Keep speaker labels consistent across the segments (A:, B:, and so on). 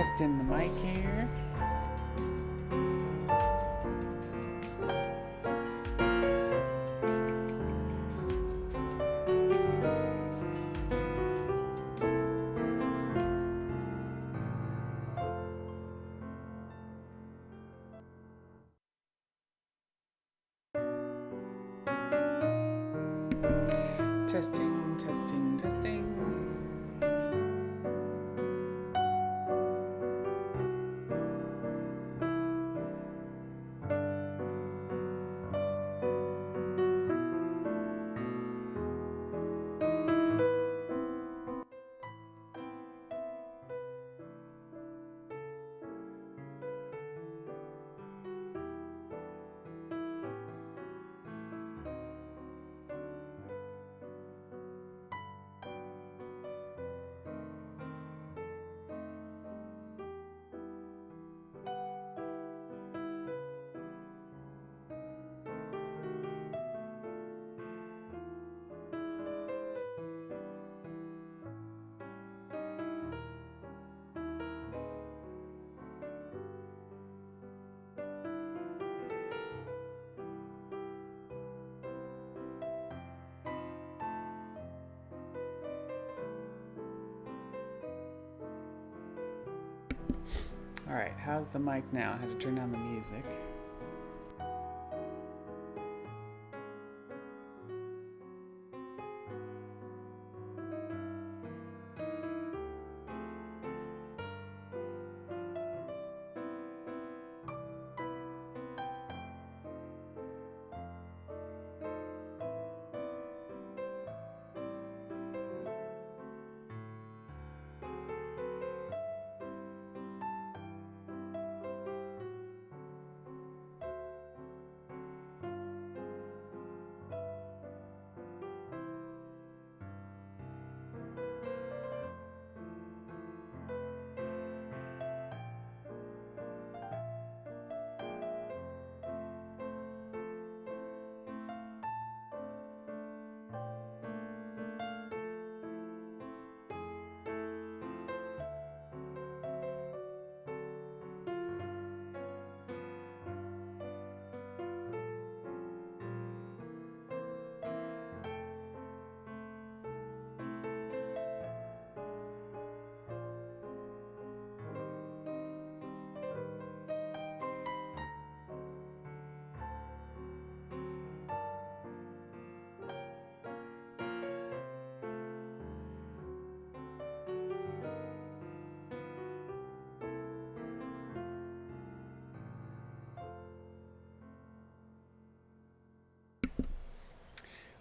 A: Testing the mic here. Testing, testing, testing. All right, how's the mic now? I had to turn down the music.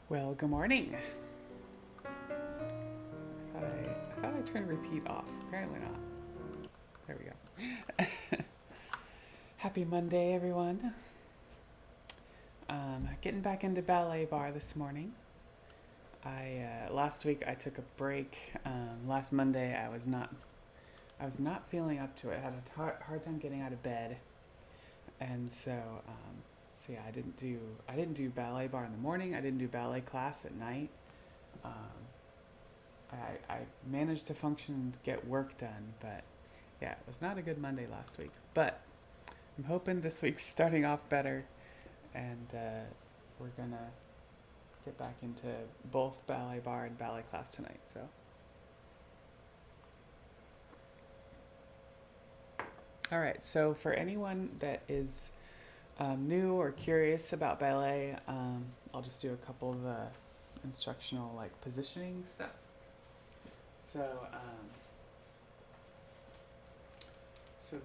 A: Well, good morning. I thought I turned repeat off. Apparently not. There we go. Happy Monday, everyone. Getting back into Ballet Barre this morning. Last week I took a break. Last Monday I was not feeling up to it. I had a hard time getting out of bed, and so yeah, I didn't do Ballet Barre in the morning. I didn't do ballet class at night. I managed to function and get work done, but yeah, it was not a good Monday last week. But I'm hoping this week's starting off better, and we're gonna get back into both Ballet Barre and ballet class tonight. So. All right, so for anyone that is new or curious about ballet, I'll just do a couple of instructional positioning stuff. So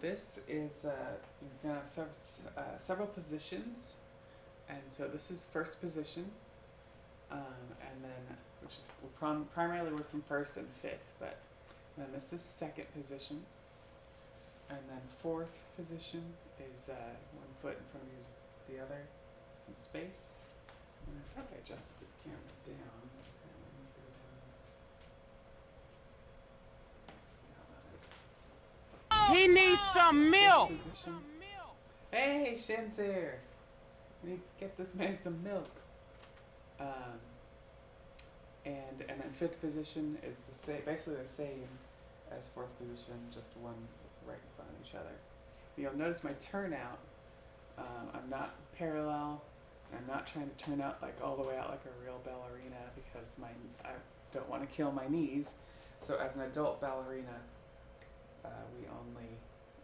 A: this is you're gonna have several positions, and so this is first position, and then which is we're primarily working first and fifth, but then this is second position. And then fourth position is 1 foot in front of the other, some space. And I thought I adjusted this camera down.
B: He needs some milk.
A: Hey, Shin's here. We need to get this man some milk. And then fifth position is basically the same as fourth position, just one right in front of each other. You'll notice my turnout. I'm not parallel. I'm not trying to turn out like all the way out like a real ballerina because I don't want to kill my knees. So as an adult ballerina,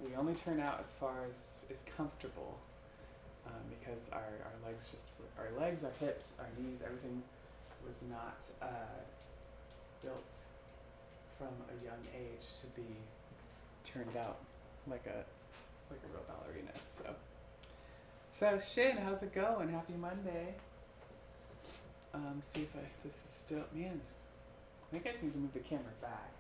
A: we only turn out as far as is comfortable, because our legs, our hips, our knees, everything was not built from a young age to be turned out like a real ballerina. So Shin, how's it going? Happy Monday. See if this is still, man, I think I just need to move the camera back.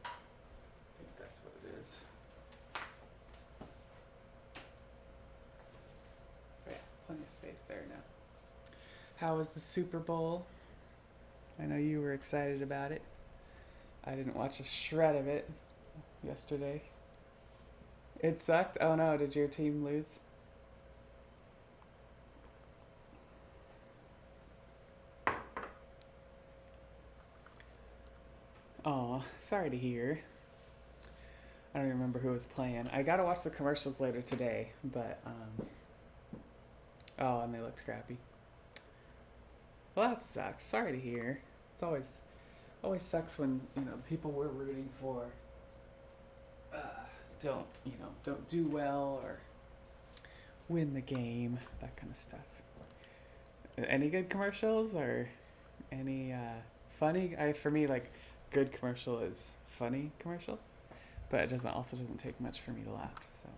A: I think that's what it is. Oh, yeah, plenty of space there now. How was the Super Bowl? I know you were excited about it. I didn't watch a shred of it yesterday. It sucked? Oh no, did your team lose? Aw, sorry to hear. I don't even remember who was playing. I gotta watch the commercials later today, but, oh, and they looked crappy. Well, that sucks. Sorry to hear. It's always sucks when, the people we're rooting for don't do well or win the game, that kind of stuff. Any good commercials or any funny? For me, like, good commercial is funny commercials, but it doesn't take much for me to laugh. So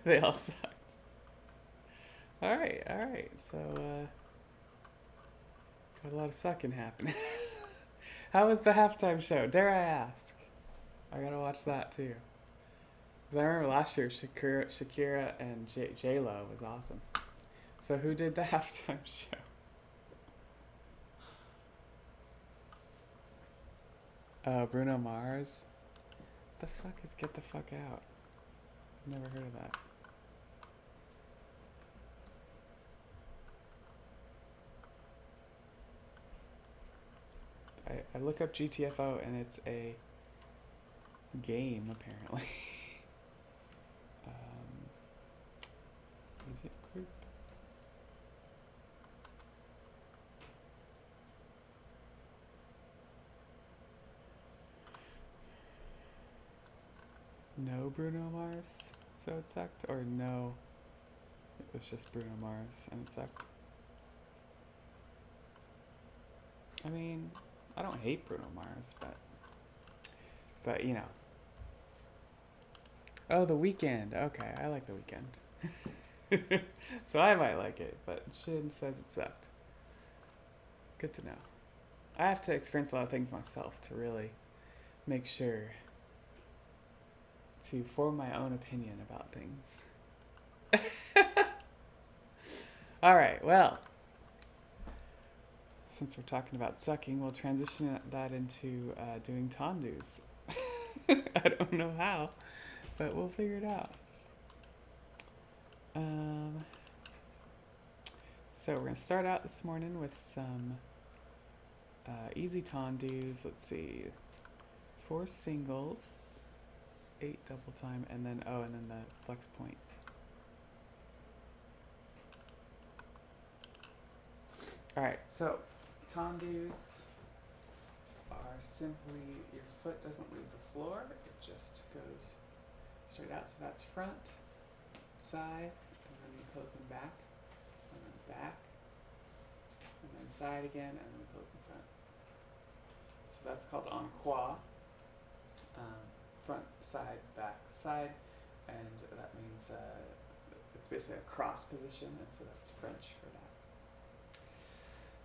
A: they all sucked. All right. So got a lot of sucking happening. How was the halftime show? Dare I ask? I gotta watch that too. Cause I remember last year Shakira and J-Lo was awesome. So who did the halftime show? Bruno Mars. The fuck is Get the Fuck Out? I've never heard of that. I look up GTFO and it's a game apparently. Music group. No Bruno Mars, so it sucked? Or no, it was just Bruno Mars and it sucked? I mean, I don't hate Bruno Mars, but Oh, The Weeknd. Okay, I like The Weeknd. So I might like it, but Shin says it sucked. Good to know. I have to experience a lot of things myself to really make sure to form my own opinion about things. All right, well, since we're talking about sucking, we'll transition that into doing tendus. I don't know how, but we'll figure it out. So we're going to start out this morning with some easy tendus. Let's see, 4 singles, 8 double time, and then the flex point. All right, so tendus are simply your foot doesn't leave the floor; it just goes straight out. So that's front, side, and then you close them back, and then back, and then side again, and then we close in front. So that's called en croix. Front, side, back, side, and that means it's basically a cross position, and so that's French for that.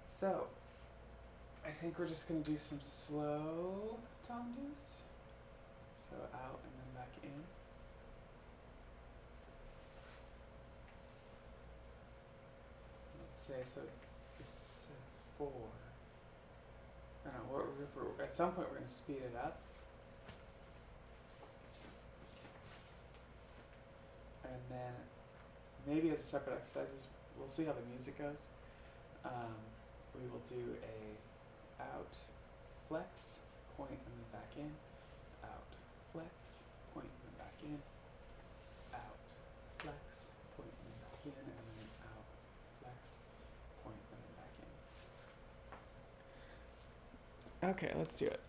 A: So, I think we're just going to do some slow tendus. So out and then back in. Let's say, so it's 4. I don't know, we're, at some point we're going to speed it up. And then maybe as a separate exercises, we'll see how the music goes. We will do a out, flex, point, and then back in, out, flex, point, and then back in, out, flex, point, and then back in, and then out, flex, point, and then back in. Okay, let's do it.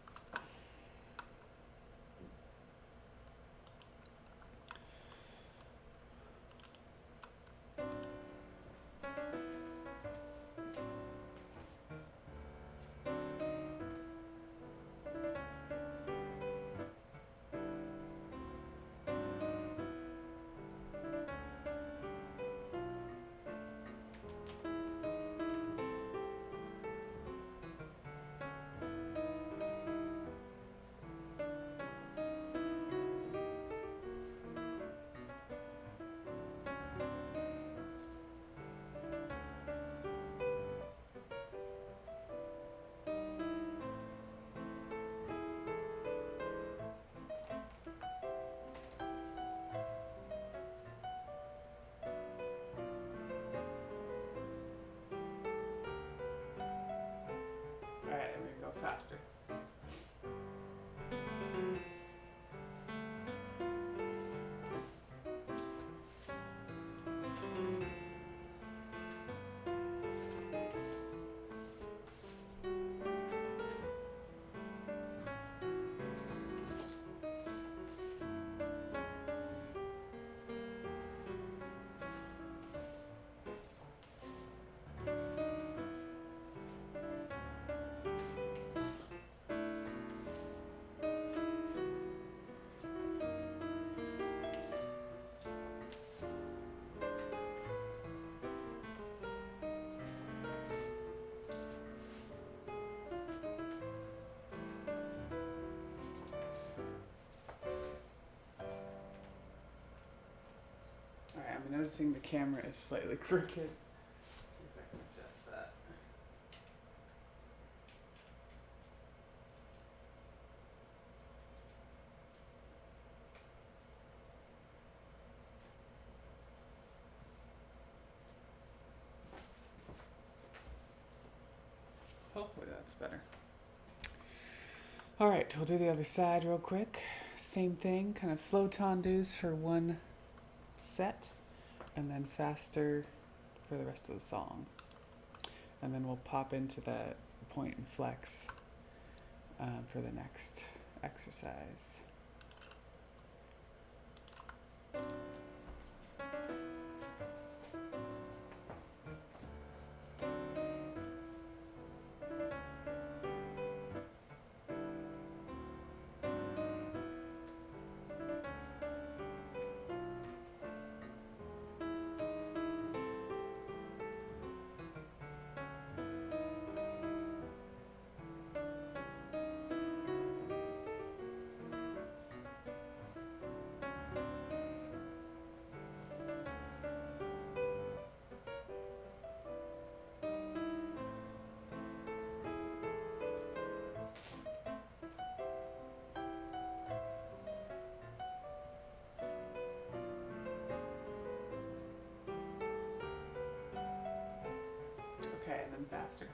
A: Alright, I'm gonna go faster. Alright, I'm noticing the camera is slightly crooked. See if I can adjust that. Hopefully that's better. Alright, we'll do the other side real quick. Same thing, kind of slow tendus for one set, and then faster for the rest of the song. And then we'll pop into the point and flex for the next exercise. Okay, and then faster.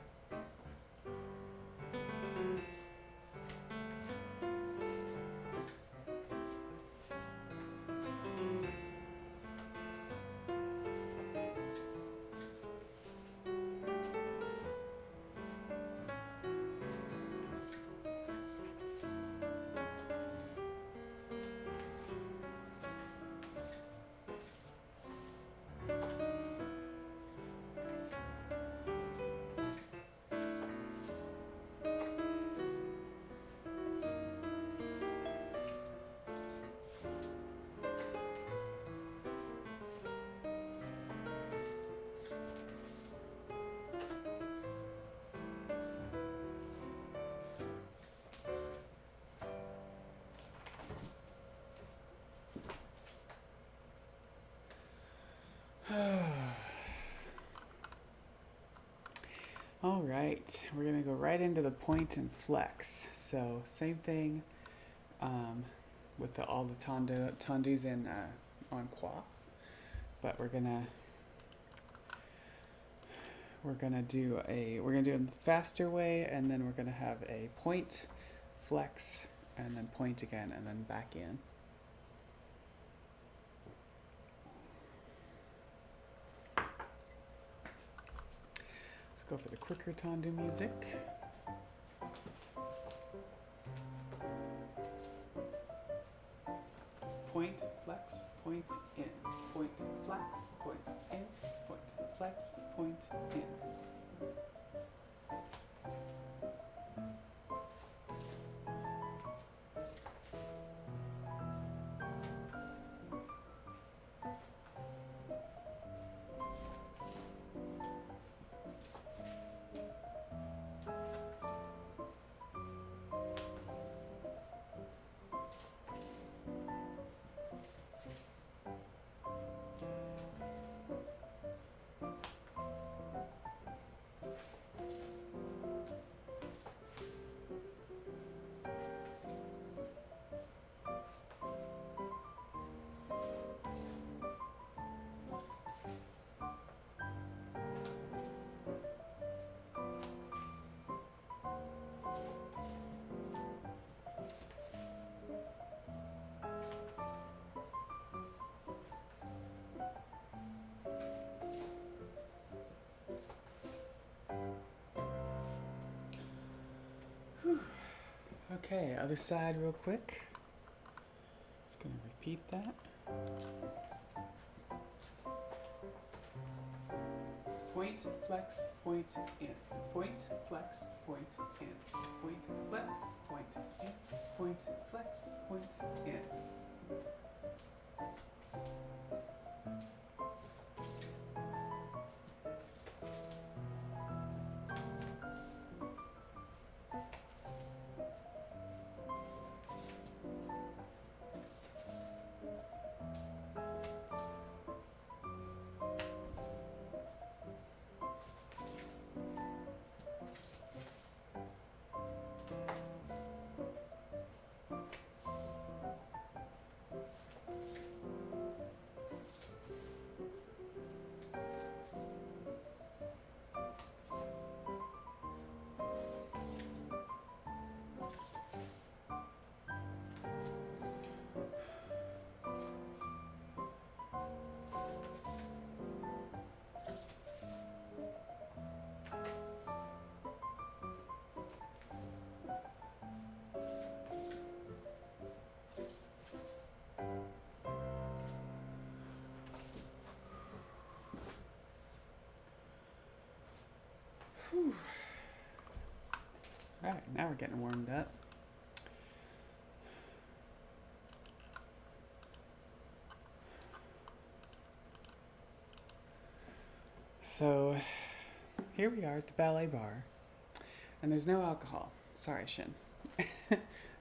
A: All right, we're gonna go right into the point and flex. So same thing with all the tendus in en croix. but we're gonna do it in the faster way, and then we're gonna have a point, flex, and then point again, and then back in. Let's go for the quicker tendu music. Point, flex, point, in. Point, flex, point, in. Point, flex, point, in. Okay, other side real quick. Just gonna repeat that. Point, flex, point, in. Point, flex, point, in. Point, flex, point, in. Point, flex, point, in. Whew. All right, now we're getting warmed up. So here we are at the Ballet Barre, and there's no alcohol. Sorry, Shin.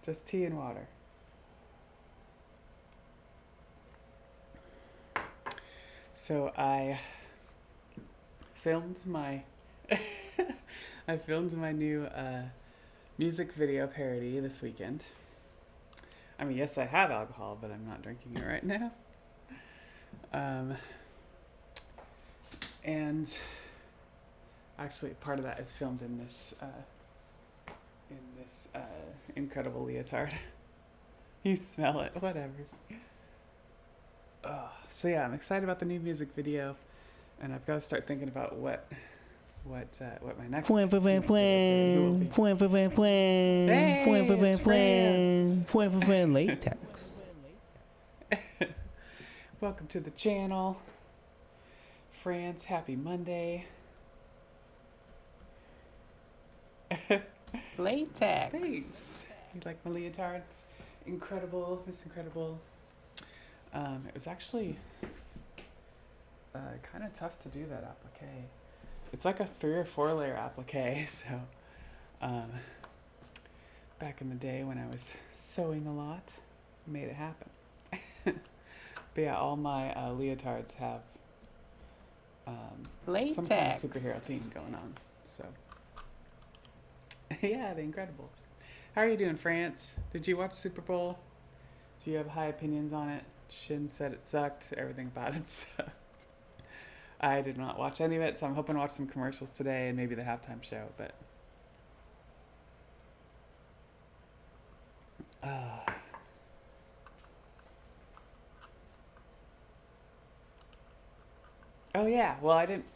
A: Just tea and water. So I filmed my new music video parody this weekend. I mean, yes, I have alcohol, but I'm not drinking it right now. And actually, part of that is filmed in this incredible leotard. You smell it, whatever. So yeah, I'm excited about the new music video, and I've got to start thinking about what my next
C: latex.
A: Welcome to the channel, France. Happy Monday.
B: Latex.
A: Thanks. You like my leotards? Incredible, Miss Incredible. It was actually kind of tough to do that applique. It's like a 3 or 4 layer applique, so back in the day when I was sewing a lot, I made it happen. But yeah, all my leotards have some kind of superhero theme going on. So yeah, The Incredibles. How are you doing, France? Did you watch Super Bowl? Do you have high opinions on it? Shin said it sucked. Everything about it sucked. I did not watch any of it, so I'm hoping to watch some commercials today and maybe the halftime show. But oh yeah, well I didn't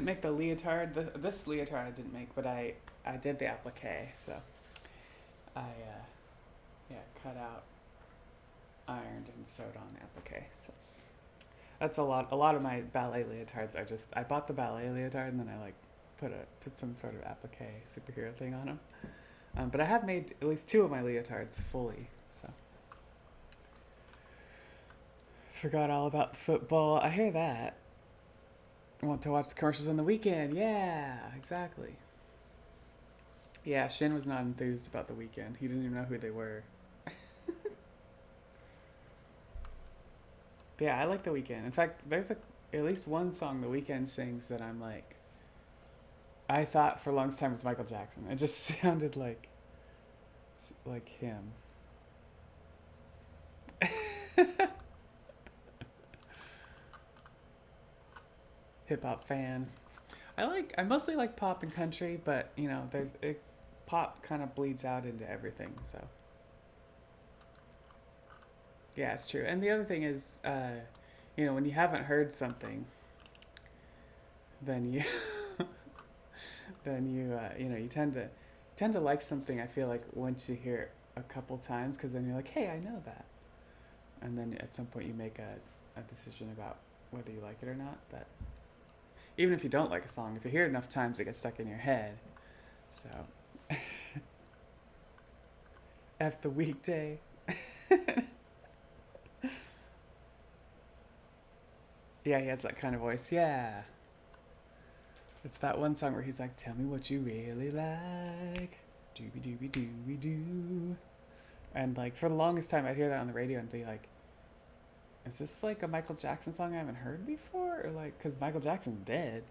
A: make the leotard. This leotard I didn't make, but I did the applique. So I yeah, cut out, ironed, and sewed on the applique. So that's a lot. A lot of my ballet leotards are just I bought the ballet leotard and then I like put some sort of applique superhero thing on them. But I have made at least 2 of my leotards fully. So forgot all about football. I hear that. I want to watch the commercials on the weekend. Yeah, exactly. Yeah, Shin was not enthused about the weekend. He didn't even know who they were. But yeah, I like the weekend. In fact, there's at least one song the weekend sings that I'm like, I thought for a long time it was Michael Jackson. It just sounded like him. Hip hop fan. I mostly like pop and country, but you know, pop kind of bleeds out into everything. So yeah, it's true. And the other thing is, you know, when you haven't heard something, then you you know, you tend to like something. I feel like once you hear it a couple times, because then you're like, hey, I know that, and then at some point you make a decision about whether you like it or not. But even if you don't like a song, if you hear it enough times, it gets stuck in your head. So F the weekday. Yeah, he has that kind of voice. Yeah. It's that one song where he's like, tell me what you really like. Doobie doobie doobie doo. And like for the longest time I'd hear that on the radio and be like, is this like a Michael Jackson song I haven't heard before? Or like, because Michael Jackson's dead.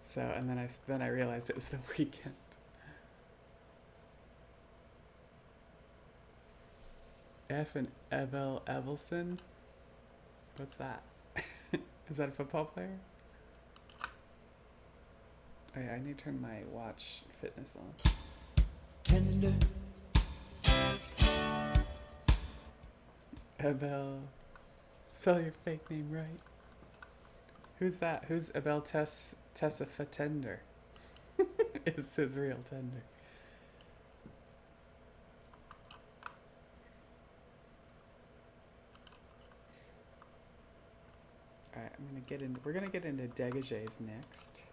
A: So, and then I realized it was The Weeknd. F and Evel Evelson? What's that? Is that a football player? Oh yeah, I need to turn my watch fitness on.
B: Tender.
A: Abel. Spell your fake name right. Who's that? Who's Abel Tessa Fatender? Is his real tender. Alright, we're gonna get into dégagés next.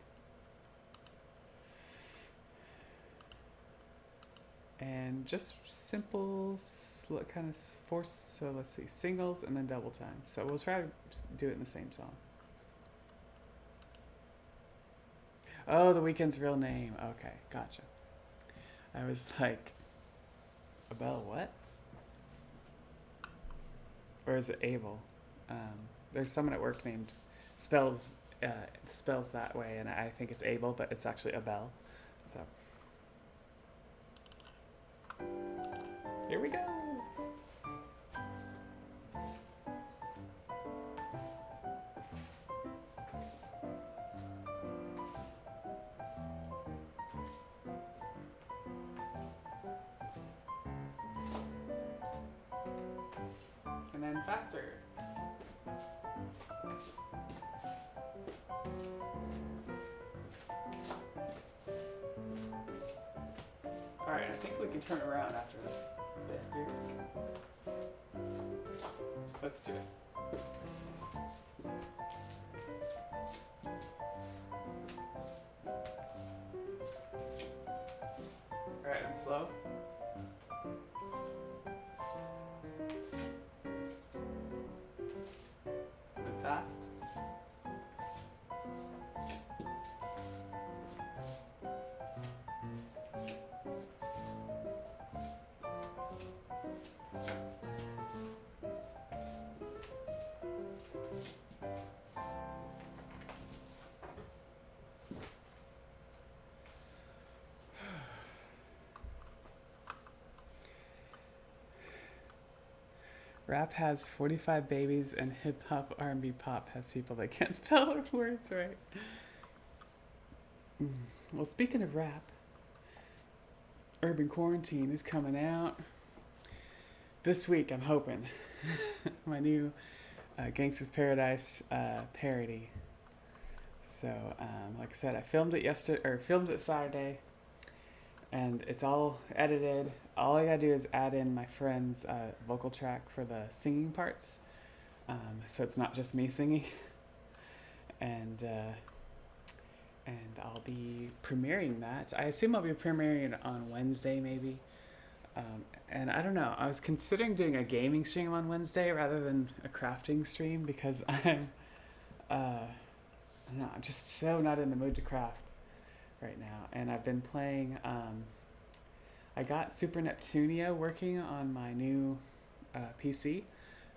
A: And just simple kind of force, so let's see, singles and then double time. So we'll try to do it in the same song. Oh, The Weeknd's real name. Okay, gotcha. I was like, Abel what? Or is it Abel? There's someone at work named spells that way, and I think it's Abel, but it's actually Abel. So here we go. And then faster. Alright, I think we can turn around after this bit here. Let's do it. Alright, and slow. And fast. Rap has 45 babies, and hip hop, R&B, pop has people that can't spell their words right. Well, speaking of rap, Urban Quarantine is coming out this week. I'm hoping my new Gangsta's Paradise parody. So, like I said, I filmed it Saturday, and it's all edited. All I gotta do is add in my friend's vocal track for the singing parts, so it's not just me singing. And I'll be premiering that. I assume I'll be premiering it on Wednesday, maybe. And I don't know. I was considering doing a gaming stream on Wednesday rather than a crafting stream because I'm just so not in the mood to craft right now. And I've been playing. I got Super Neptunia working on my new PC,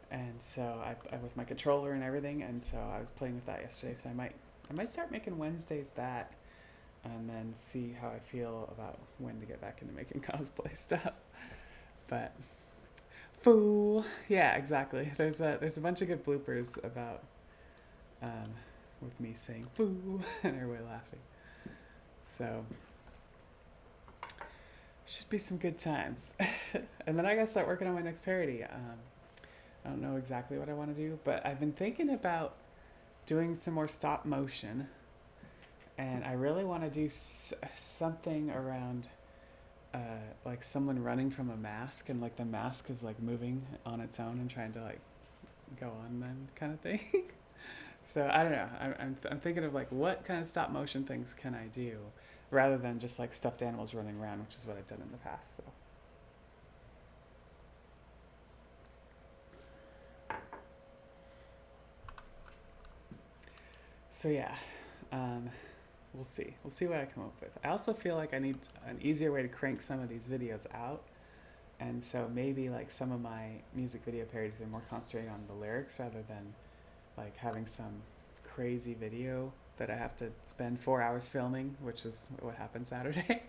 A: and so I with my controller and everything. And so I was playing with that yesterday. So I might start making Wednesdays that, and then see how I feel about when to get back into making cosplay stuff. But fool, yeah, exactly. There's a bunch of good bloopers about with me saying fool and everybody laughing. So should be some good times. And then I gotta start working on my next parody. I don't know exactly what I want to do, but I've been thinking about doing some more stop motion, and I really want to do something around like someone running from a mask, and like the mask is like moving on its own and trying to like go on them kind of thing. So I don't know. I'm thinking of like what kind of stop motion things can I do rather than just like stuffed animals running around, which is what I've done in the past. So yeah, we'll see. We'll see what I come up with. I also feel like I need an easier way to crank some of these videos out. And so maybe like some of my music video parodies are more concentrated on the lyrics rather than like having some crazy video that I have to spend 4 hours filming, which is what happened Saturday.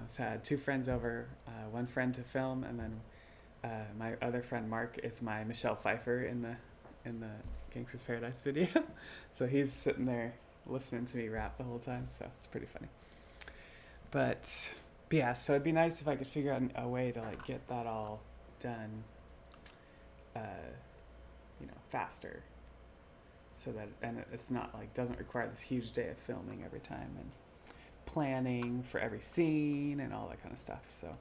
A: So I had two friends over, one friend to film, and then my other friend Mark is my Michelle Pfeiffer in the Gangsta's Paradise video. So he's sitting there listening to me rap the whole time, so it's pretty funny. But yeah, so it'd be nice if I could figure out a way to like get that all done faster, so that it's not like doesn't require this huge day of filming every time and planning for every scene and all that kind of stuff. So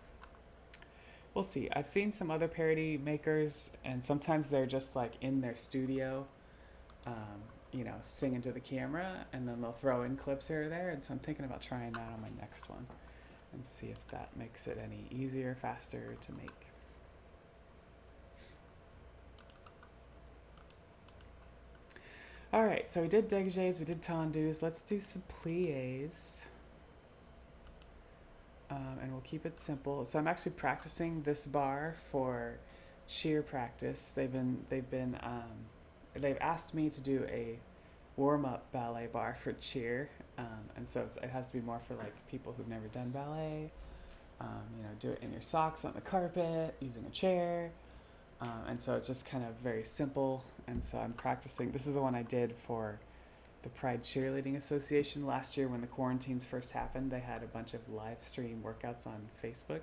A: we'll see. I've seen some other parody makers, and sometimes they're just like in their studio singing to the camera, and then they'll throw in clips here or there. And so I'm thinking about trying that on my next one and see if that makes it any easier, faster to make. All right, so we did dégagés, we did tendus. Let's do some pliés. And we'll keep it simple. So I'm actually practicing this bar for cheer practice. They've asked me to do a warm-up ballet bar for cheer, and so it has to be more for like people who've never done ballet. Do it in your socks on the carpet using a chair, and so it's just kind of very simple. And so I'm practicing. This is the one I did for the Pride Cheerleading Association last year when the quarantines first happened. They had a bunch of live stream workouts on Facebook,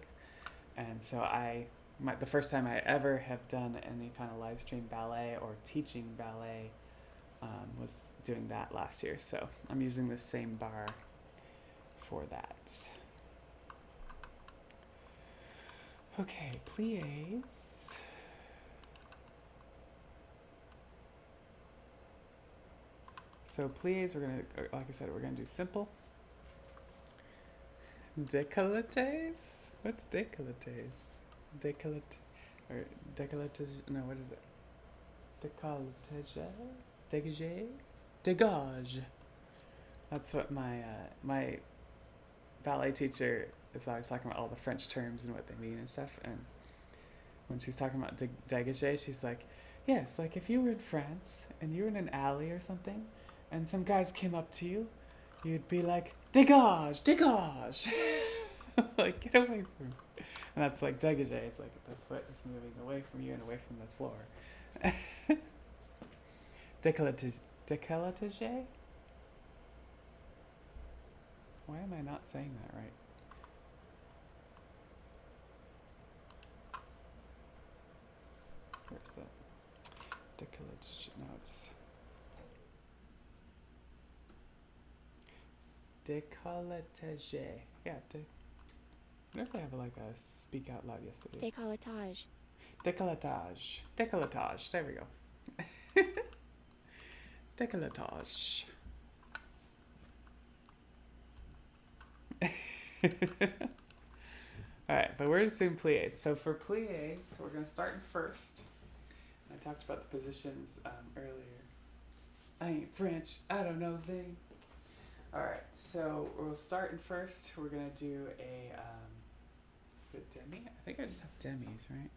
A: and so the first time I ever have done any kind of live stream ballet or teaching ballet was doing that last year. So I'm using the same bar for that. Okay, pliés. So pliés, like I said, we're gonna do simple. Décolletés? What's décolletés? Décolletage, no, what is it? Décolletage? Dégage. That's what my ballet teacher is always talking about, all the French terms and what they mean and stuff. And when she's talking about dégagé, she's like, yes, like if you were in France and you were in an alley or something, and some guys came up to you, you'd be like, dégage, dégage. Like, get away from me. And that's like dégagé. It's like the foot is moving away from you and away from the floor. Décolletage? Why am I not saying that right? Where's that? Décolletage. No, it's décolletage. Yeah. What if they have like a speak out loud? Yes, they do.
C: Décolletage.
A: Décolletage. Décolletage. There we go. Décolletage. Alright, but we're just doing pliés. So for pliés, we're going to start in first. I talked about the positions earlier. I ain't French. I don't know things. Alright, so we'll start in first. We're going to do a... is it demi? I think I just have demis, right?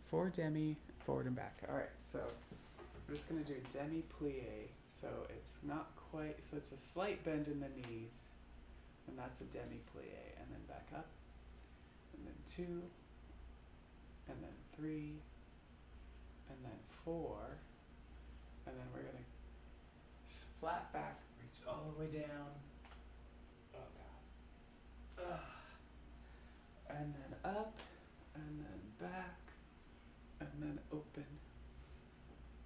A: 4 demi, forward and back. Alright, so we're just going to do a demi plie. So it's not quite, so it's a slight bend in the knees, and that's a demi plie, and then back up, and then 2, and then 3, and then 4, and then we're gonna flat back, reach all the way down, oh god, and then up, and then back, and then open.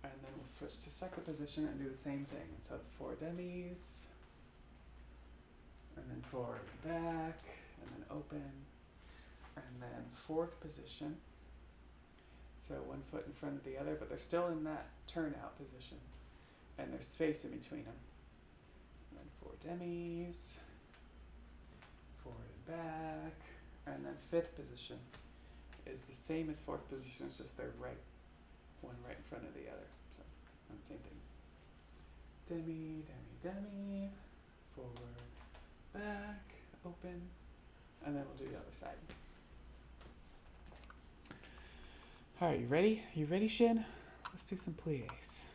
A: And then we'll switch to second position and do the same thing. And so it's 4 demis, and then forward and back, and then open, and then fourth position. So one foot in front of the other, but they're still in that turnout position, and there's space in between them. And then 4 demis, forward and back, and then fifth position is the same as fourth position. It's just they're right, one right in front of the other. So, same thing. Demi, demi, demi, forward, back, open, and then we'll do the other side. Alright, you ready? You ready, Shin? Let's do some pliés.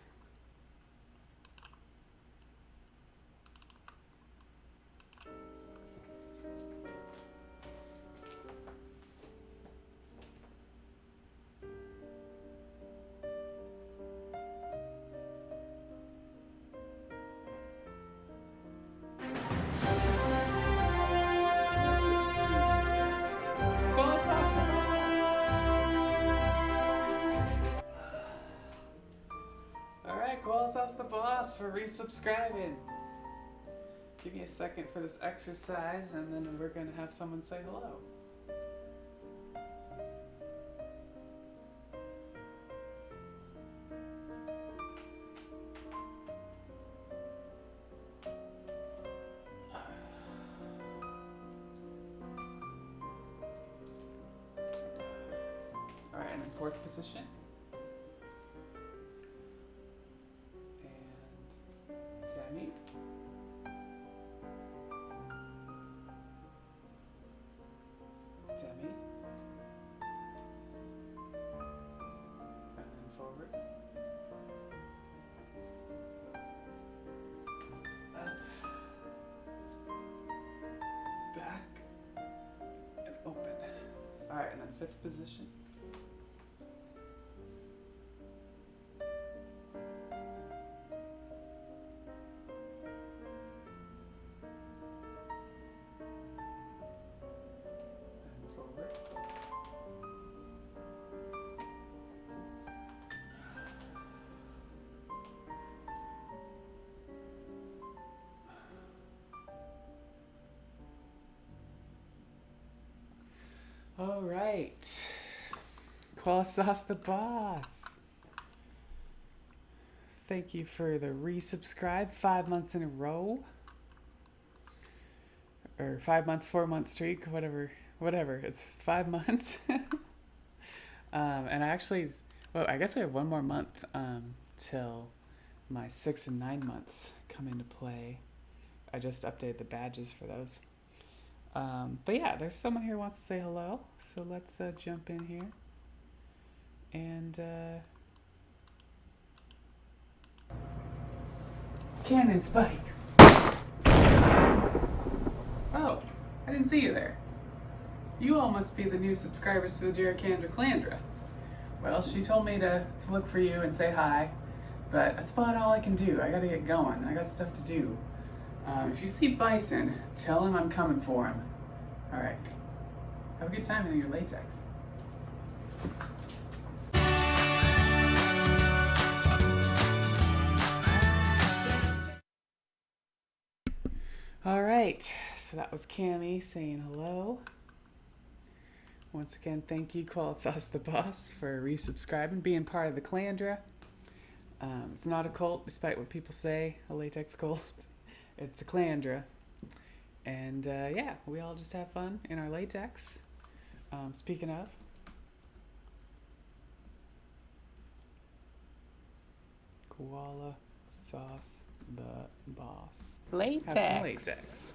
A: That's the boss for resubscribing. Give me a second for this exercise, and then we're going to have someone say hello. All right, and in fourth position. Demi. Demi. And then forward. Up. Back. And open. Alright, and then fifth position. All right, Sauce the boss. Thank you for the resubscribe 5 months in a row, or 5 months, 4 month streak, whatever. It's 5 months. And I actually, I guess I have 1 more month till my 6 and 9 months come into play. I just updated the badges for those. But yeah, there's someone here who wants to say hello, so let's jump in here. And Cannon Spike. Oh, didn't see you there. You all must be the new subscribers to the Jericandra Clandra. Well, she told me to look for you and say hi, but that's about all I can do. I gotta get going. I got stuff to do. If you see Bison, tell him I'm coming for him. All right. Have a good time in your latex. All right, so that was Cammie saying hello. Once again, thank you, Qualitas the Boss, for resubscribing, being part of the Clandra. It's not a cult, despite what people say, a latex cult. It's a Clandra. And yeah, we all just have fun in our latex. Speaking of, Koala Sauce the Boss.
B: Latex.
A: Have some latex.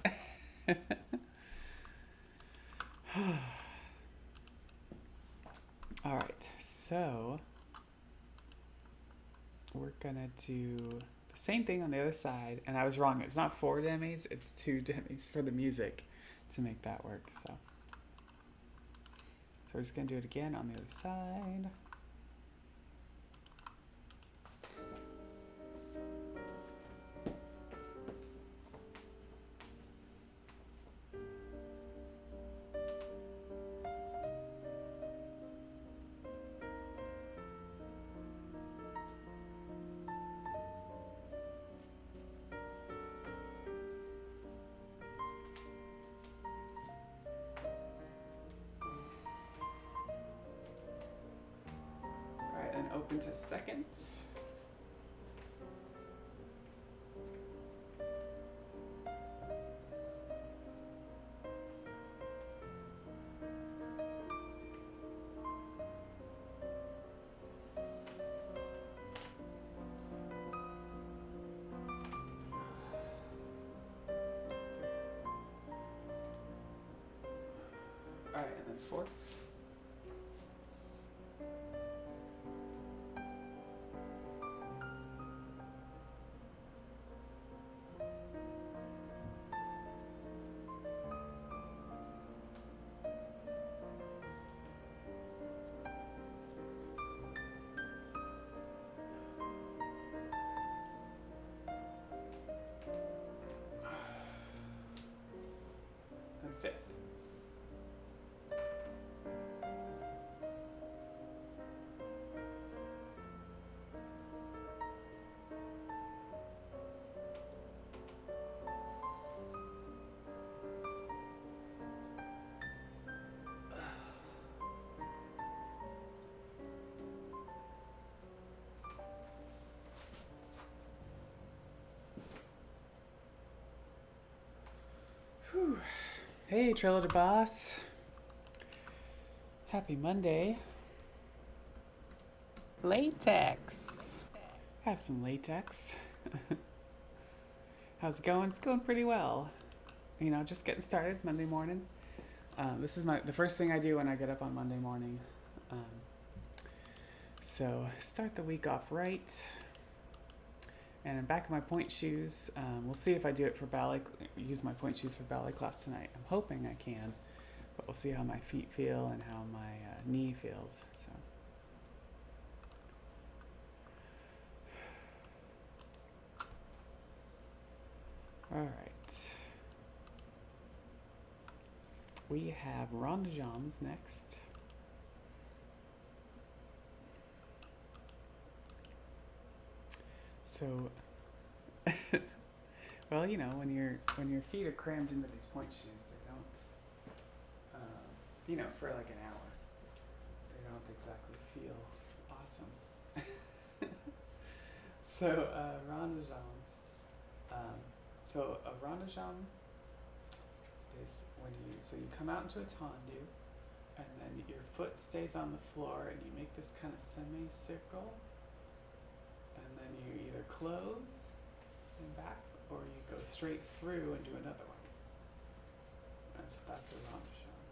A: All right, so we're gonna do the same thing on the other side, and I was wrong. It's not 4 demis; it's 2 demis for the music to make that work. So we're just gonna do it again on the other side. And open to second. All right, and then fourth. And fifth. Whew. Hey, Trilla the Boss. Happy Monday.
B: Latex.
A: Have some latex. How's it going? It's going pretty well. You know, just getting started Monday morning. This is the first thing I do when I get up on Monday morning. So start the week off right. And I'm back in my point shoes. We'll see if I do it for ballet, use my point shoes for ballet class tonight. I'm hoping I can, but we'll see how my feet feel and how my knee feels. So. All right. We have rondejons next. So, well, you know, when your feet are crammed into these point shoes, they don't, you know, for like an hour, they don't exactly feel awesome. So, rondejons. So a rondejon is when you come out into a tendu, and then your foot stays on the floor, and you make this kind of semicircle. And then you either close and back, or you go straight through and do another one. And so that's a rondejon.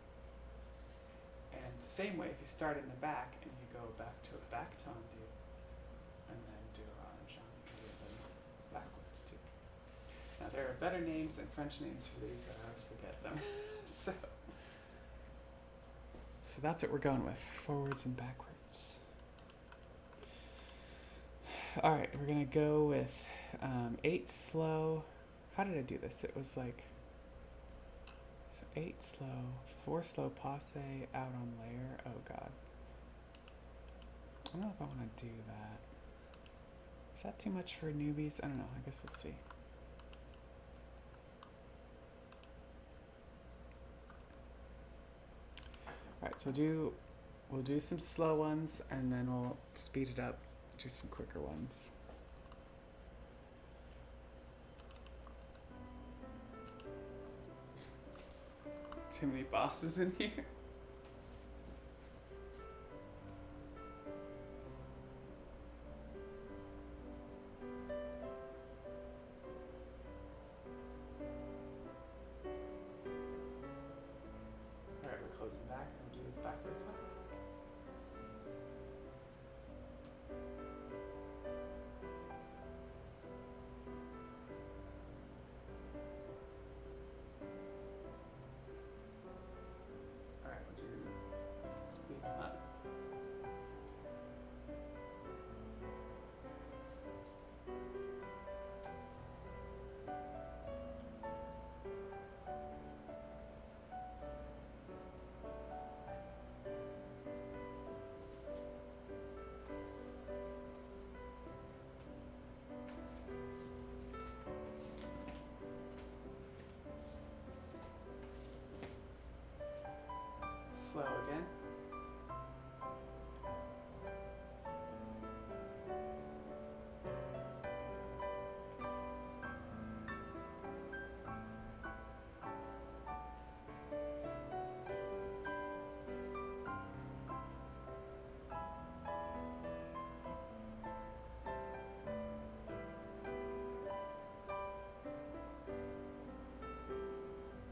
A: And the same way, if you start in the back and you go back to a back tendu, and then do a rondejon, you can do them backwards too. Now there are better names and French names for these, but I always forget them. So that's what we're going with, forwards and backwards. All right, we're gonna go with 8 slow. How did I do this? It was like, so 8 slow, 4 slow passe, out on layer. Oh God. I don't know if I want to do that. Is that too much for newbies? I don't know, I guess we'll see. Alright, so we'll do some slow ones and then we'll speed it up, do some quicker ones. Too many bosses in here. Alright, we're closing back and we'll do the backwards one. Alright, we'll do speed them up. Slow again.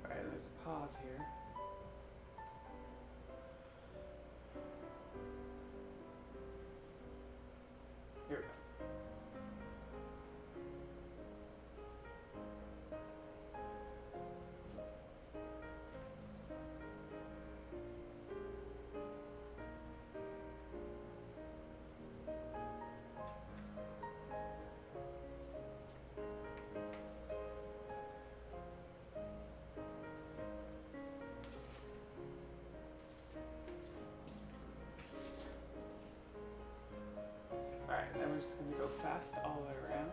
A: Alright, let's pause here. Here we go. Alright, then we're just going to go fast all the way around.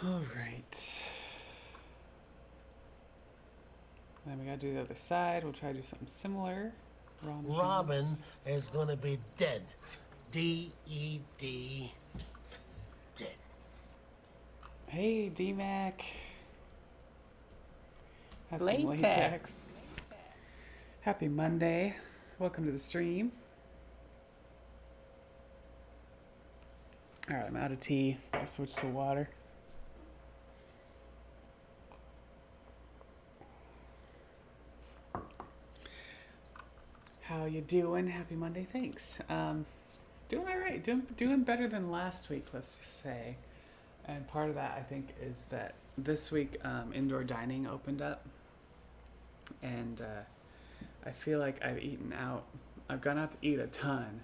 A: All right. Then we gotta do the other side. We'll try to do something similar.
C: Robin is gonna be dead. D-E-D. Dead.
A: Hey, D-Mac. Have some
B: Latex.
A: Happy Monday. Welcome to the stream. All right, I'm out of tea. I'll switch to water. How you doing? Happy Monday. Thanks. Doing all right. Doing better than last week, let's just say. And part of that, I think, is that this week indoor dining opened up, and I feel like I've eaten out. I've gone out to eat a ton,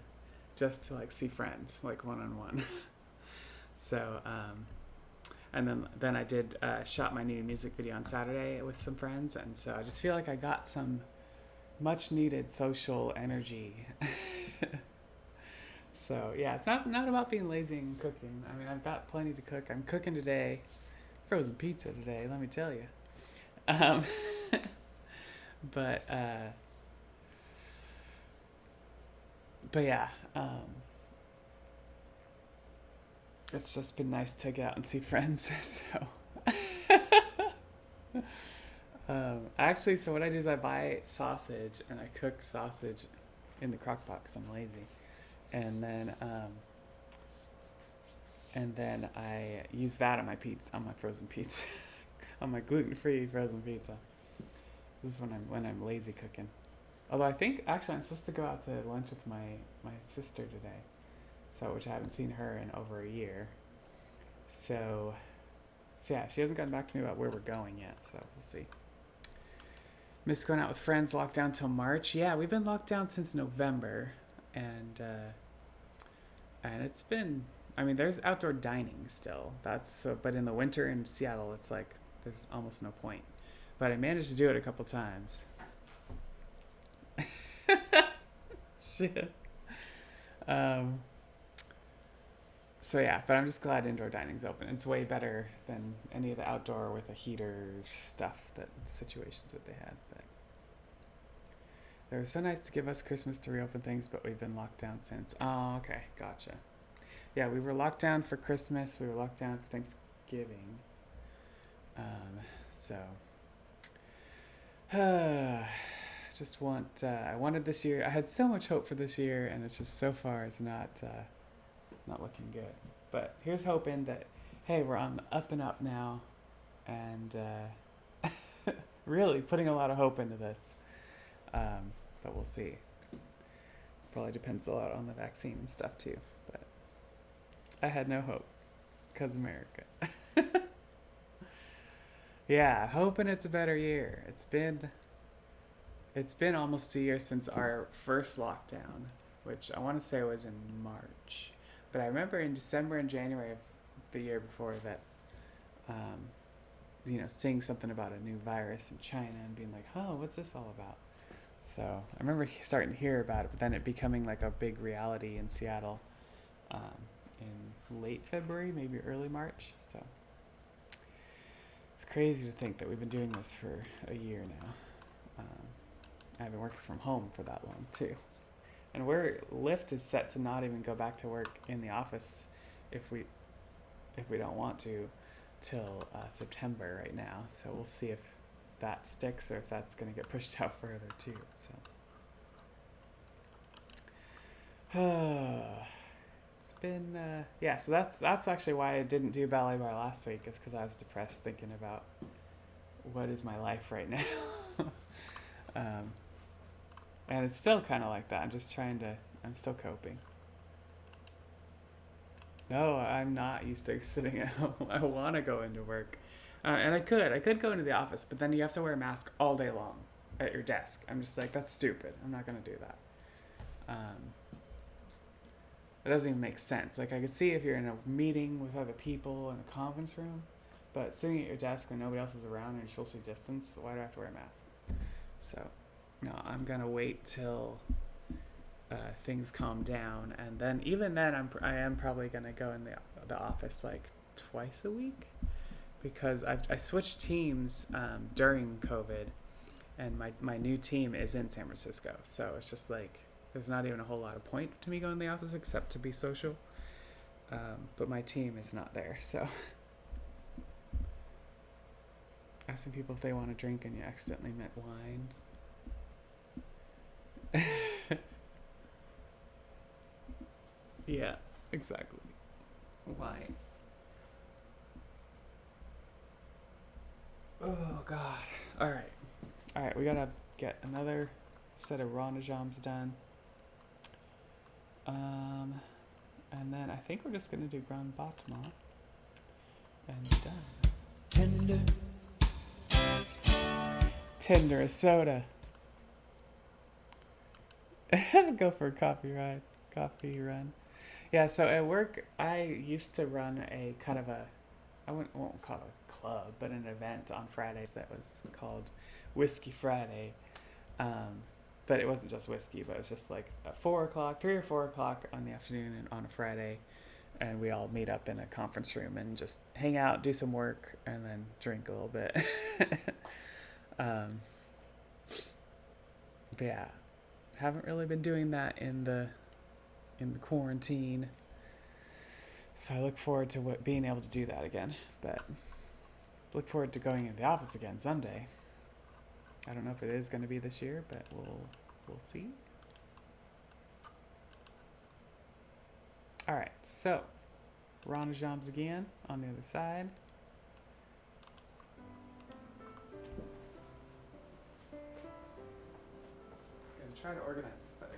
A: just to like see friends, like one-on-one. So, and then I did shot my new music video on Saturday with some friends, and so I just feel like I got some much needed social energy. So yeah, it's not about being lazy and cooking. I mean, I've got plenty to cook. I'm cooking today, frozen pizza today, let me tell you. But yeah, it's just been nice to get out and see friends. So actually, so what I do is I buy sausage and I cook sausage in the crock pot because I'm lazy, and then I use that on my pizza, on my frozen pizza, on my gluten-free frozen pizza. This is when I'm lazy cooking. Although I think actually I'm supposed to go out to lunch with my sister today, so which I haven't seen her in over a year. So yeah, she hasn't gotten back to me about where we're going yet, so we'll see. Miss going out with friends, locked down till March. Yeah, we've been locked down since November, and it's been, I mean, there's outdoor dining still. But in the winter in Seattle, it's like there's almost no point. But I managed to do it a couple times. Shit. So yeah, but I'm just glad indoor dining's open. It's way better than any of the outdoor with a heater stuff, situations that they had. But they were so nice to give us Christmas to reopen things, but we've been locked down since. Oh, okay, gotcha. Yeah, we were locked down for Christmas. We were locked down for Thanksgiving. So I wanted this year. I had so much hope for this year, and it's just so far it's not looking good. But here's hoping that, hey, we're on the up and up now, and really putting a lot of hope into this. But we'll see. Probably depends a lot on the vaccine and stuff too. But I had no hope, 'cause America. Yeah, hoping it's a better year. It's been almost a year since our first lockdown, which I want to say was in March. But I remember in December and January of the year before that, seeing something about a new virus in China and being like, oh, what's this all about? So I remember starting to hear about it, but then it becoming like a big reality in Seattle in late February, maybe early March. So it's crazy to think that we've been doing this for a year now. I've been working from home for that long too. And Lyft is set to not even go back to work in the office if we don't want to till September right now. So we'll see if that sticks or if that's going to get pushed out further too. So it's been so that's actually why I didn't do Ballet Barre last week, is because I was depressed thinking about what is my life right now. And it's still kind of like that. I'm still coping. No, I'm not used to sitting at home. I want to go into work. And I could go into the office, but then you have to wear a mask all day long at your desk. I'm just like, that's stupid. I'm not going to do that. It doesn't even make sense. Like, I could see if you're in a meeting with other people in a conference room, but sitting at your desk when nobody else is around and you're socially distanced, why do I have to wear a mask? So, no, I'm going to wait till things calm down, and then even then I am probably going to go in the office like twice a week, because I switched teams during COVID, and my new team is in San Francisco, so it's just like there's not even a whole lot of point to me going to the office except to be social, but my team is not there, so asking people if they want a drink and you accidentally meant wine. Yeah, exactly. Why? Oh God. All right. We gotta get another set of ronajams done. And then I think we're just gonna do grand battement and done. Tender a soda. Go for a coffee ride. Coffee run. Yeah, so at work, I used to run a kind of a, won't call it a club, but an event on Fridays that was called Whiskey Friday. Um, but it wasn't just whiskey, but it was just like at 4 o'clock, 3 or 4 o'clock on the afternoon and on a Friday. And we all meet up in a conference room and just hang out, do some work, and then drink a little bit. um, but yeah, haven't really been doing that in the quarantine. So I look forward to being able to do that again. But look forward to going in the office again someday. I don't know if it is going to be this year, but we'll see. All right, so Ranajams again on the other side. And try to organize this better.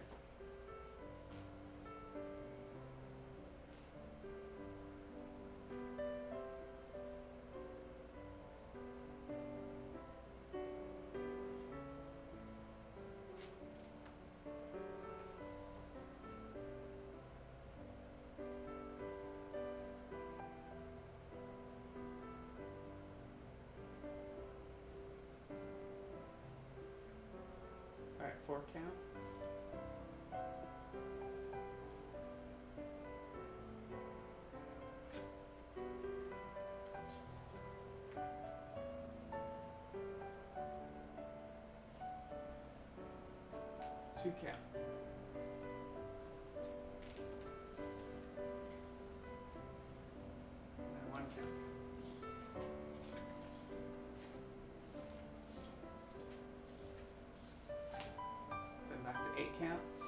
A: All right, 4 count. Two count. And 1 count. Then back to 8 counts.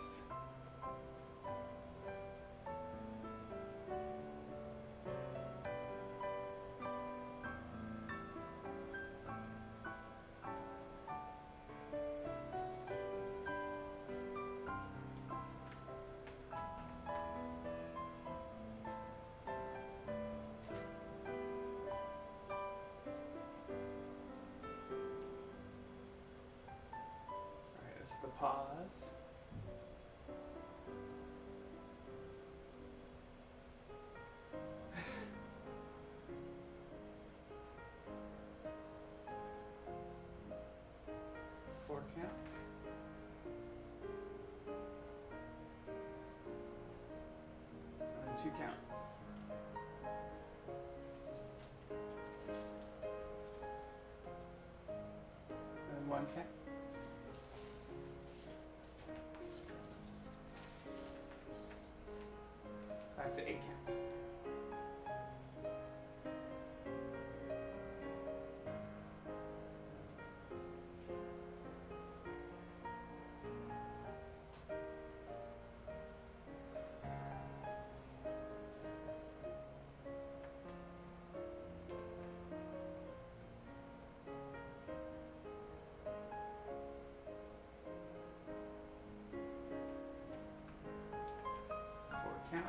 A: Alright, this is the pause. Four count. And then 2 count. And then 1 count. Back to 8 count. Count.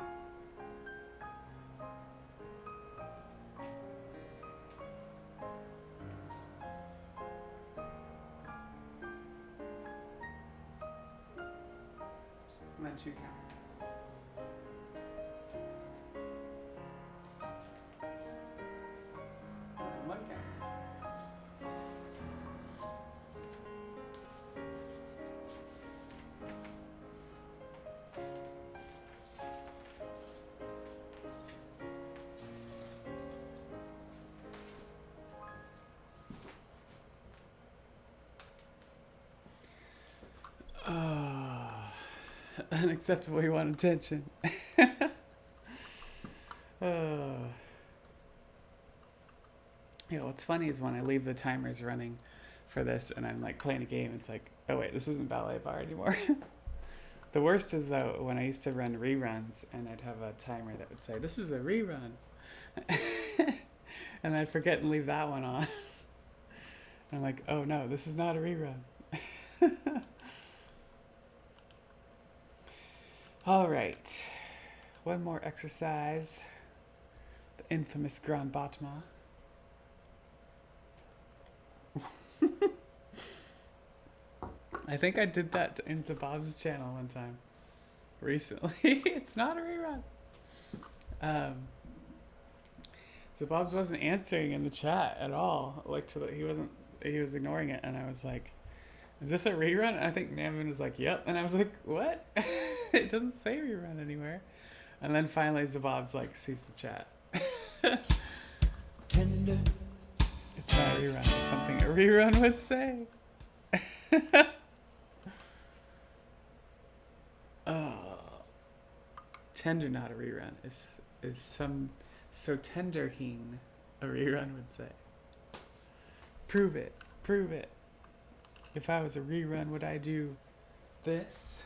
A: And then 2 count. And then 1 count. Unacceptable, you want attention. Yeah, what's funny is when I leave the timers running for this and I'm like playing a game, it's like, oh wait, this isn't Ballet Barre anymore. The worst is though when I used to run reruns and I'd have a timer that would say, this is a rerun. And I'd forget and leave that one on. And I'm like, oh no, this is not a rerun. All right, one more exercise, the infamous Grand Battement. I think I did that in Zabob's channel one time. recently. It's not a rerun. So Bob's wasn't answering in the chat at all. He was ignoring it, and I was like, is this a rerun? And I think Naman was like, yep. And I was like, what? It doesn't say rerun anywhere. And then finally Zabob's like, sees the chat.
C: Tender.
A: It's not a rerun. It's something a rerun would say. Oh. Tender, not a rerun. Is some so tenderheen, a rerun would say. Prove it. Prove it. If I was a rerun, would I do this?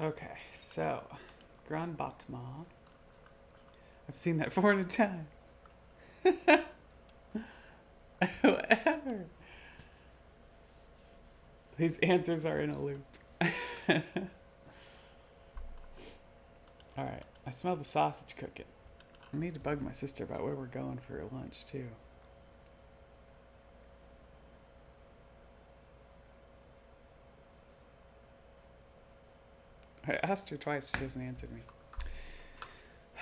A: Okay, so Grand Battement. I've seen that 400 times. Whatever. These answers are in a loop. Alright, I smell the sausage cooking. I need to bug my sister about where we're going for lunch, too. I asked her twice, she hasn't answered me.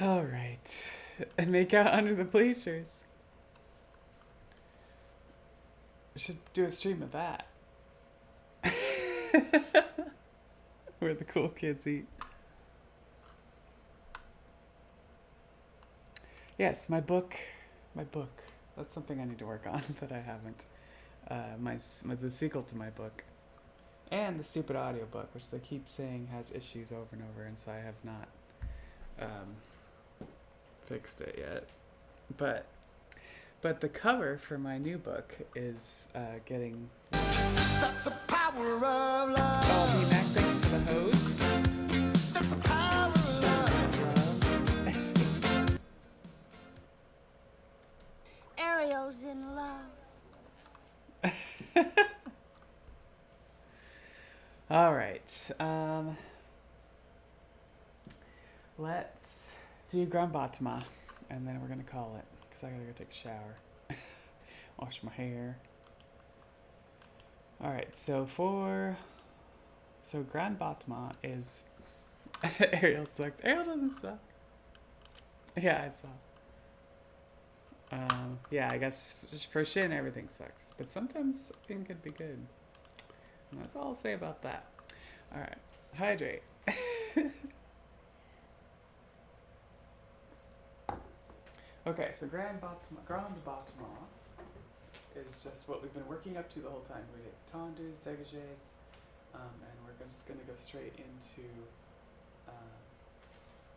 A: Alright. And make out under the bleachers. We should do a stream of that. Where the cool kids eat. Yes, my book. That's something I need to work on that I haven't. The sequel to my book. And the stupid audiobook, which they keep saying has issues over and over, and so I have not fixed it yet. But the cover for my new book is getting...
C: That's the power of love.
A: Oh, B-Mac, thanks for the host.
C: That's the power of love.
D: Ariel's in love.
A: All right. Let's do Grand Battement, and then we're going to call it, because I got to go take a shower. Wash my hair. All right, so Grand Battement is... Ariel sucks. Ariel doesn't suck. Yeah, I saw. Yeah, I guess just for Shin, everything sucks. But sometimes something could be good. And that's all I'll say about that. Alright, hydrate. Okay, so Grand Battement is just what we've been working up to the whole time. We did tendus, dégagés, and we're just going to go straight into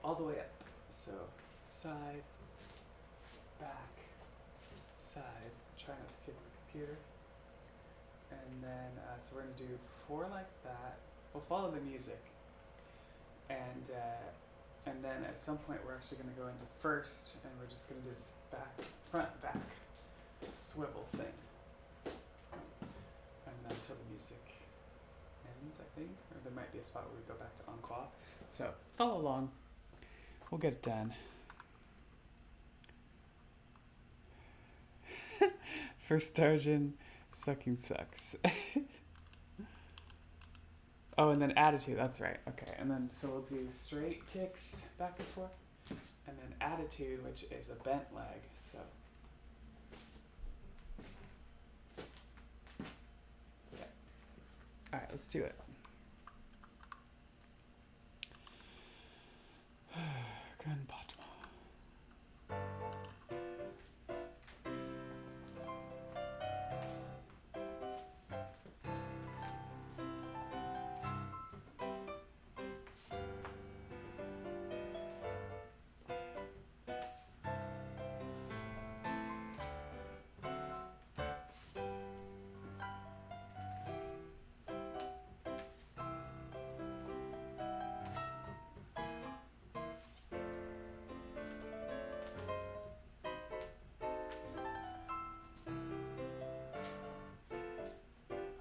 A: all the way up. So side, back, side. Try not to kick the computer. And then, so we're going to do 4 like that. We'll follow the music. And then at some point we're actually going to go into first, and we're just going to do this front, back swivel thing. And then until the music ends, I think. Or there might be a spot where we go back to encore. So follow along. We'll get it done. First Stargin, sucking sucks. Oh, and then attitude, that's right. Okay, and then so we'll do straight kicks back and forth, and then attitude, which is a bent leg. So okay. All right, let's do it. Grand Battement.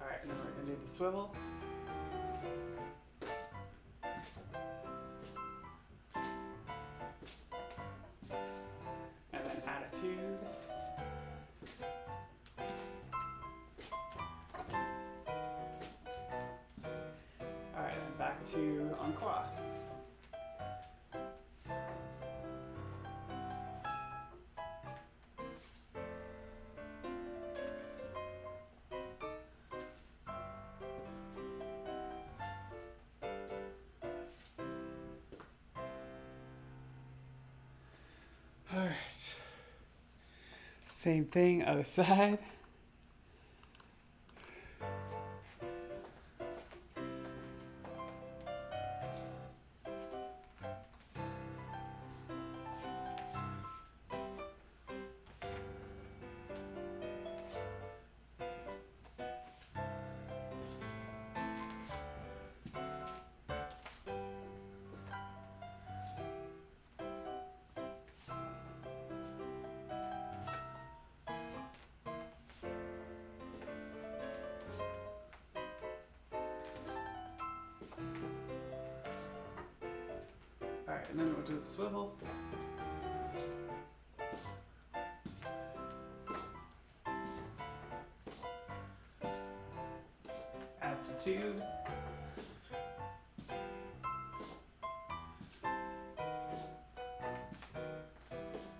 A: Alright, and then we're going to do the swivel. attitude. Alright, and back to encore. Alright. Same thing, other side. Alright, and then we'll do the swivel. Attitude.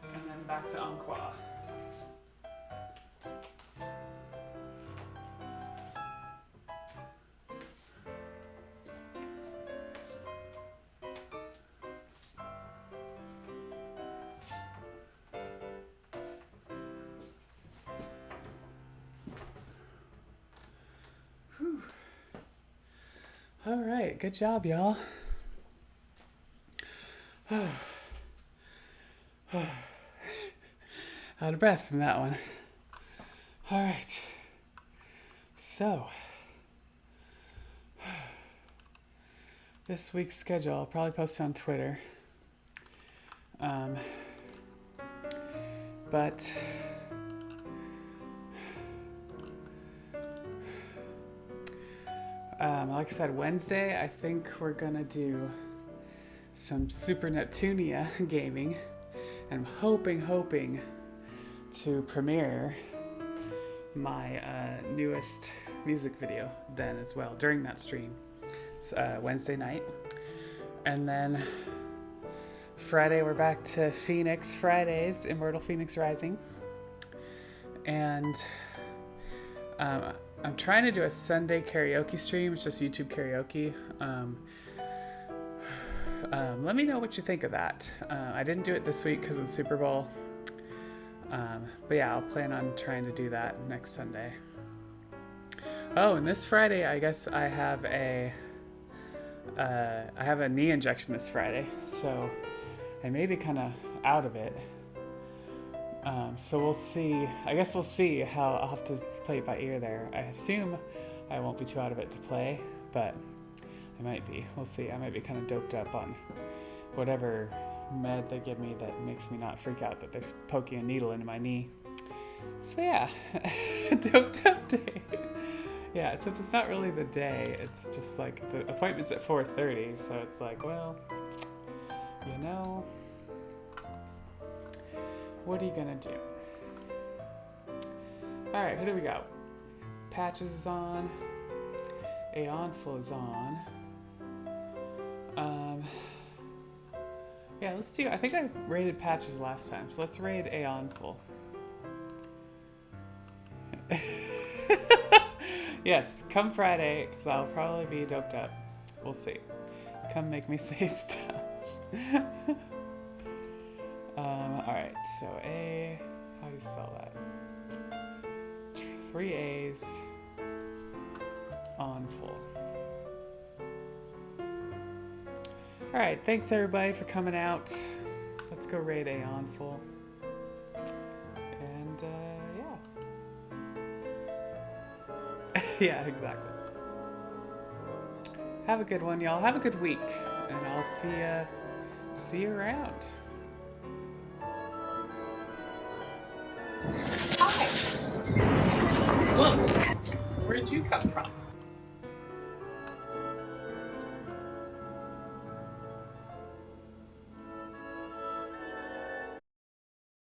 A: And then back to encore. All right, good job, y'all. Out of breath from that one. All right, so this week's schedule, I'll probably post it on Twitter. But like I said, Wednesday, I think we're gonna do some Super Neptunia gaming. And I'm hoping to premiere my newest music video then as well, during that stream. It's Wednesday night. And then Friday, we're back to Phoenix Fridays, Immortal Phoenix Rising. And I'm trying to do a Sunday karaoke stream. It's just YouTube karaoke. Let me know what you think of that. I didn't do it this week because of the Super Bowl. But yeah, I'll plan on trying to do that next Sunday. Oh, and this Friday, I guess I have a knee injection this Friday. So I may be kind of out of it. So we'll see. I guess we'll see how I'll have to play it by ear there. I assume I won't be too out of it to play, but I might be. We'll see. I might be kind of doped up on whatever med they give me that makes me not freak out that they're poking a needle into my knee. So yeah, doped up day. Yeah, so it's not really the day. It's just like the appointment's at 4:30, so it's like, well, you know, what are you gonna do? All right, who do we got? Patches is on. Aeonful is on. Yeah, let's do. I think I raided Patches last time, so let's raid Aeonful. Yes, come Friday, because I'll probably be doped up. We'll see. Come make me say stuff. Alright, so A, how do you spell that? 3 A's, on full. Alright, thanks everybody for coming out. Let's go raid Aeonful. And, yeah. Yeah, exactly. Have a good one, y'all. Have a good week. And I'll see you around. Hi. Whoa. Where did you come from?